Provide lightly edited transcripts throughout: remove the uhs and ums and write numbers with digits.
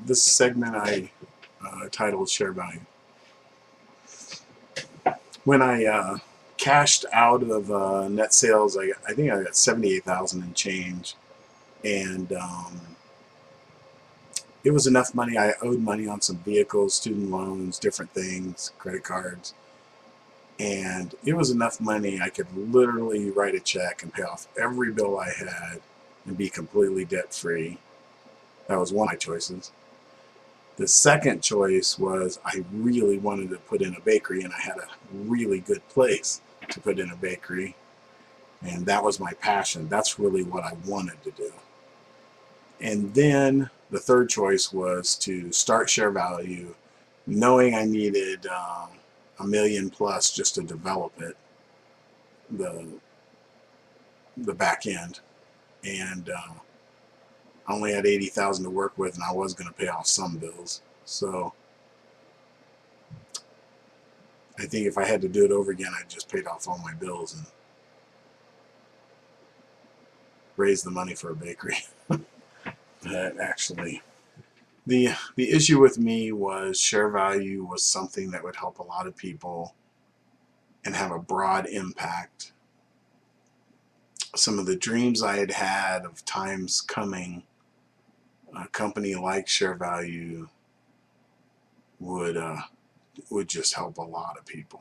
This segment I titled ShareValue. When I cashed out of net sales, I think I got 78,000 and change, and it was enough money. I owed money on some vehicles, student loans, different things, credit cards, and it was enough money I could literally write a check and pay off every bill I had and be completely debt free. That was one of my choices. The second choice was I really wanted to put in a bakery, and I had a really good place to put in a bakery, and that was my passion. That's really what I wanted to do. And then the third choice was to start ShareValue, knowing I needed $1 million plus just to develop it, the back end, and I only had 80,000 to work with, and I was going to pay off some bills. So I think if I had to do it over again, I'd just paid off all my bills and raised the money for a bakery. But actually, the issue with me was ShareValue was something that would help a lot of people and have a broad impact. Some of the dreams I had had of times coming, a company like ShareValue would just help a lot of people.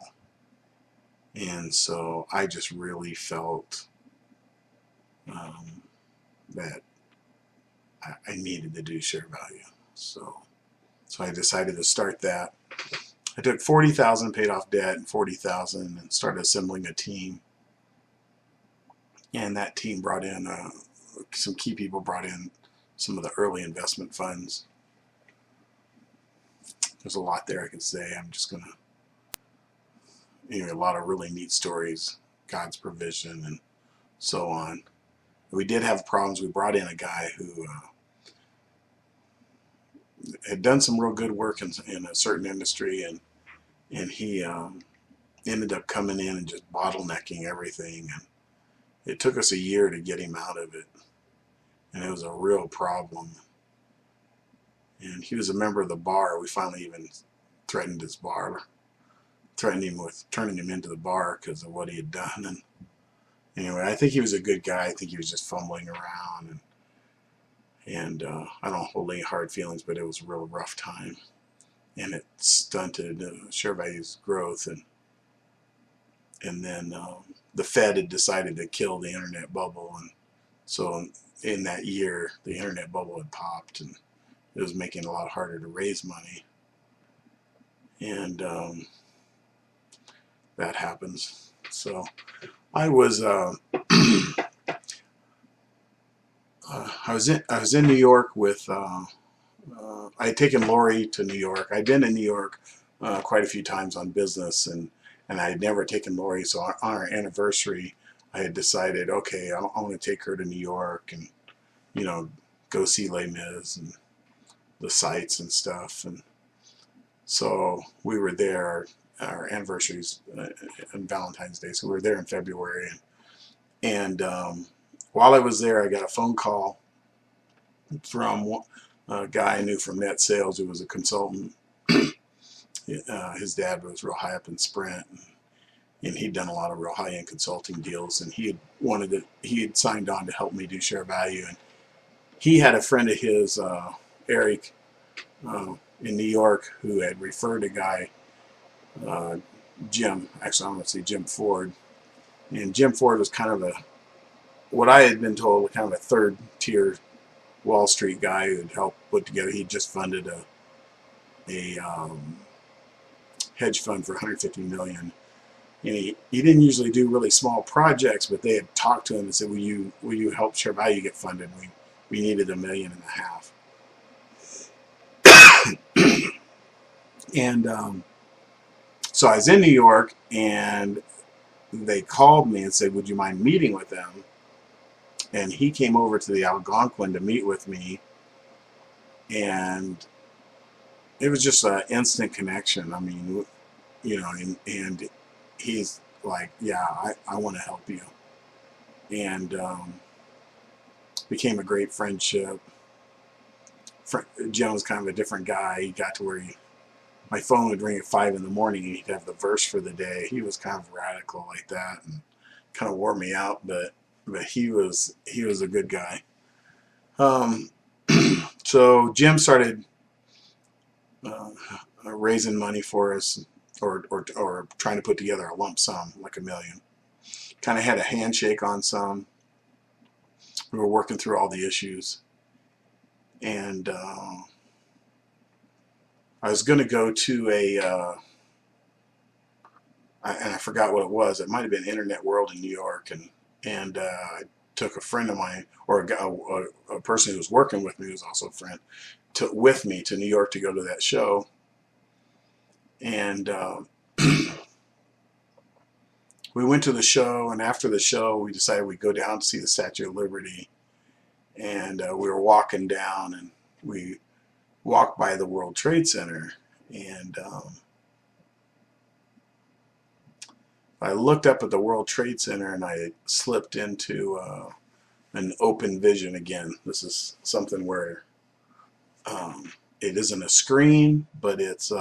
And so I just really felt that I needed to do ShareValue. So I decided to start that. I took 40,000, paid off debt, and 40,000, and started assembling a team. And that team brought in some key people, brought in some of the early investment funds. There's a lot there I could say. I'm just gonna, a lot of really neat stories, God's provision, and so on. We did have problems. We brought in a guy who had done some real good work in a certain industry, and he ended up coming in and just bottlenecking everything, and it took us a year to get him out of it, and it was a real problem. And he was a member of the bar. We finally even threatened his bar, threatened him with turning him into the bar because of what he had done. And anyway, I think he was a good guy. I think he was just fumbling around, and I don't hold any hard feelings, but it was a real rough time, and it stunted ShareValue's growth. And then the Fed had decided to kill the internet bubble, and so in that year the internet bubble had popped, and it was making it a lot harder to raise money, and that happens. So I was I was in New York with I had taken Lori to New York. I'd been in New York quite a few times on business, and I had never taken Lori. So on our anniversary, I had decided, okay, I want to take her to New York and go see Les Mis and the sights and stuff. And so we were there. Our anniversaries on Valentine's Day, so we were there in February. And while I was there, I got a phone call from a guy I knew from net sales who was a consultant. His dad was real high up in Sprint, and he'd done a lot of real high-end consulting deals, and he had signed on to help me do ShareValue. And he had a friend of his, Eric, in New York, who had referred a guy, Jim, actually I'm going to say Jim Ford. And Jim Ford was kind of what I had been told, kind of a third tier Wall Street guy who'd helped put together. He just funded a hedge fund for 150 million. And he didn't usually do really small projects, but they had talked to him and said, will you help ShareValue get funded? We needed $1.5 million. And so I was in New York, and they called me and said, would you mind meeting with them? And he came over to the Algonquin to meet with me, and it was just an instant connection. I mean, and he's like, yeah, I want to help you. And became a great friendship. Jim was kind of a different guy. He got to where my phone would ring at 5 in the morning and he'd have the verse for the day. He was kind of radical like that and kind of wore me out, but he was a good guy. So Jim started raising money for us, or trying to put together a lump sum like $1 million. Kind of had a handshake on some. We were working through all the issues, and I was going to go to and I forgot what it was. It might have been Internet World in New York, and I took a friend of mine, or a person who was working with me, who was also a friend, with me to New York to go to that show. And we went to the show, and after the show, we decided we'd go down to see the Statue of Liberty. And we were walking down, and we walked by the World Trade Center, and I looked up at the World Trade Center, and I slipped into an open vision again. This is something where it isn't a screen, but it's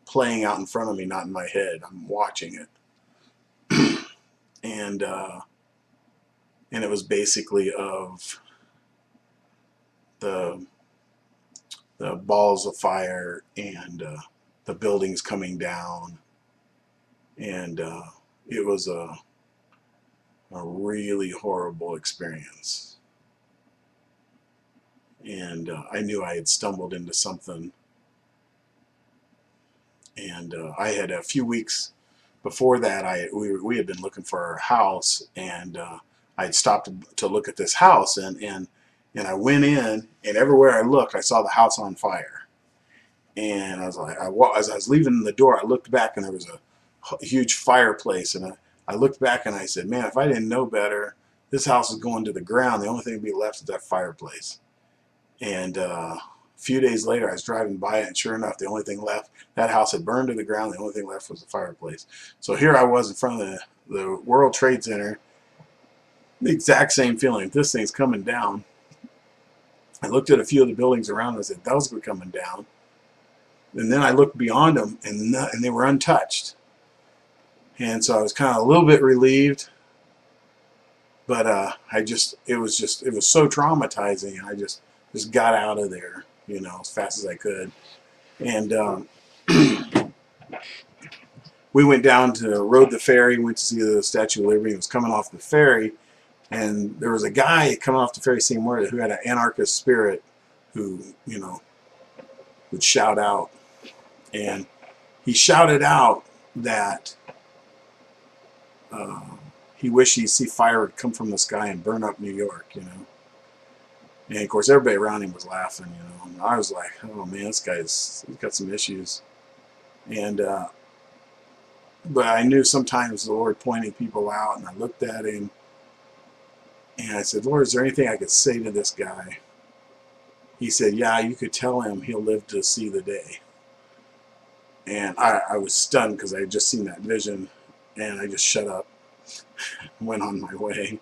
playing out in front of me, not in my head. I'm watching it. And it was basically of the balls of fire and the buildings coming down, and it was a really horrible experience. And I knew I had stumbled into something. And I had, a few weeks before that, we had been looking for our house, and I had stopped to look at this house, and I went in, and everywhere I looked, I saw the house on fire. And I was like, as I was leaving the door, I looked back, and there was a huge fireplace, and I looked back, and I said, man, if I didn't know better, this house is going to the ground. The only thing to be left is that fireplace. And a few days later, I was driving by it, and sure enough, the only thing left, that house had burned to the ground. The only thing left was the fireplace. So here I was in front of the World Trade Center, the exact same feeling. If this thing's coming down, I looked at a few of the buildings around, and I said, those were coming down. And then I looked beyond them, and they were untouched. And so I was kind of a little bit relieved, but it was so traumatizing, and I just got out of there, as fast as I could. And we went down rode the ferry, went to see the Statue of Liberty. It was coming off the ferry, and there was a guy coming off the ferry, who had an anarchist spirit, who would shout out, and he shouted out that he wished he'd see fire would come from the sky and burn up New York, And of course, everybody around him was laughing, And I was like, oh man, he's got some issues. And but I knew sometimes the Lord pointed people out, and I looked at him, and I said, Lord, is there anything I could say to this guy? He said, yeah, you could tell him he'll live to see the day. And I was stunned, because I had just seen that vision, and I just shut up and went on my way.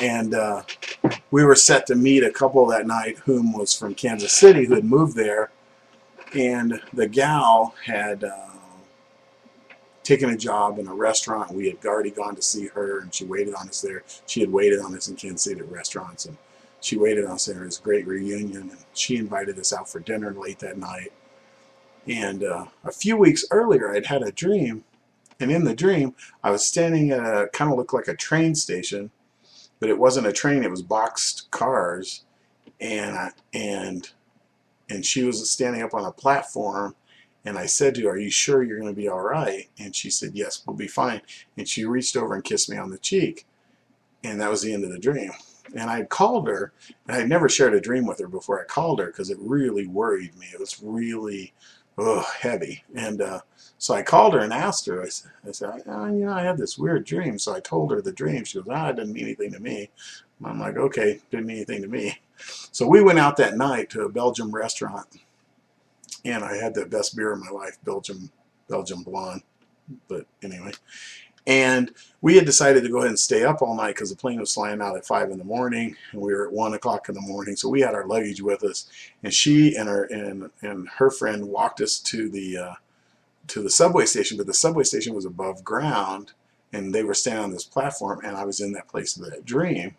And we were set to meet a couple that night whom was from Kansas City, who had moved there, and the gal had taken a job in a restaurant. We had already gone to see her, and she waited on us there. She had waited on us in Kansas City at restaurants, and she waited on us there. It was a great reunion, and she invited us out for dinner late that night. And a few weeks earlier, I'd had a dream, and in the dream, I was standing at a kind of looked like a train station, but it wasn't a train, it was boxed cars, and she was standing up on a platform, and I said to her, are you sure you're going to be all right? And she said, yes, we'll be fine. And she reached over and kissed me on the cheek, and that was the end of the dream. And I called her, and I'd never shared a dream with her before. I called her because it really worried me. It was really heavy. And so I called her and asked her. I said, I had this weird dream. So I told her the dream. She goes, it didn't mean anything to me. And I'm like, okay, didn't mean anything to me. So we went out that night to a Belgian restaurant, and I had the best beer of my life, Belgian Blonde. But anyway, And we had decided to go ahead and stay up all night because the plane was flying out at 5 in the morning, and we were at 1 o'clock in the morning. So we had our luggage with us, and she and her friend walked us to the subway station. But the subway station was above ground, and they were standing on this platform, and I was in that place of that dream.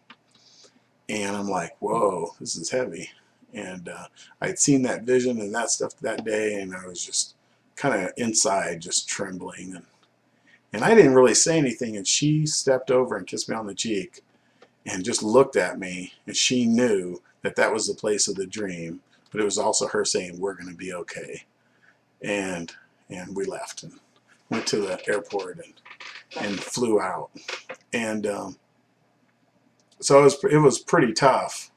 And I'm like, whoa, this is heavy. And I had seen that vision and that stuff that day, and I was just kind of inside, just trembling. And I didn't really say anything, and she stepped over and kissed me on the cheek and just looked at me, and she knew that that was the place of the dream, but it was also her saying, we're going to be okay. And we left and went to the airport and flew out. And so it was pretty tough.